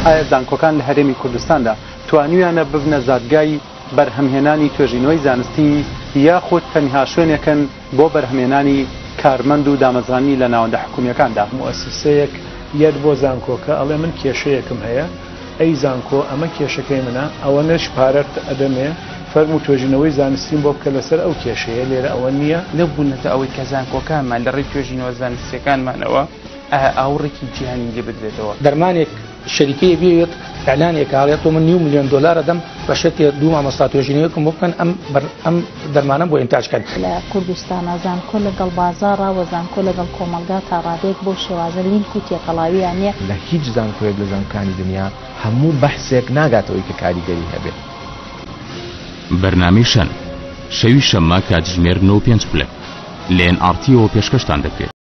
ئایا زانکۆکان لە هەرێمی کوردستاندا توانیویانە ببنە زادگای بەرهەمهێنانی توێژینەوەی زانستی یاخود تەنها شوێنێکن بۆ بەرهەمهێنانی کارمەند و دامەزرانی لە ناوەندە حکوومیەکاندا؟ موسسەیەک یەک بۆ زانکۆکە ئەڵێ من کێشەیەکم هەیە، ئەی زانکۆ ئەمە کێشەکەی منە، ئەوە نەش پارەت ئەدەمێ فەرم و توێژینەوەی زانستیم بۆ بکە لەسەر ئەو کێشەیە. لێرە ئەوە نییە. نەبوونەتە ئەوەی کە زانکۆکانمان لە ڕێی توێژینەوە زانستیەکانمانەوە ئاوڕێکی جیهانی لێ بدرێتەوە. دەرمانێک شەریکەیە بێت ئەعلانێک کاڵێتەوە من 9 ملیۆن دلار دەم بە شەرتی 2 مامۆستا توێژینەوەیەکم بۆ بکەن ئەم دەرمانە بۆ ئینتاجکەن. لە کوردستانە زانکۆ لەگەڵ بازاڕە و زانکۆ لەگەڵ کۆمەلگا تا ڕادێک بۆ شێوازە لینک و تێکەڵاویان نیە. لە هیچ زانکۆیەک لە زانکۆکانی دنیا هەموو بەحسێک ناگاتەوەی کە کاریگەری هەبێت. بەرنامەی شەن شەوی شەممە کاتژمێر 9:05 لە NRTەوە پێشکەشتان دەکرێت.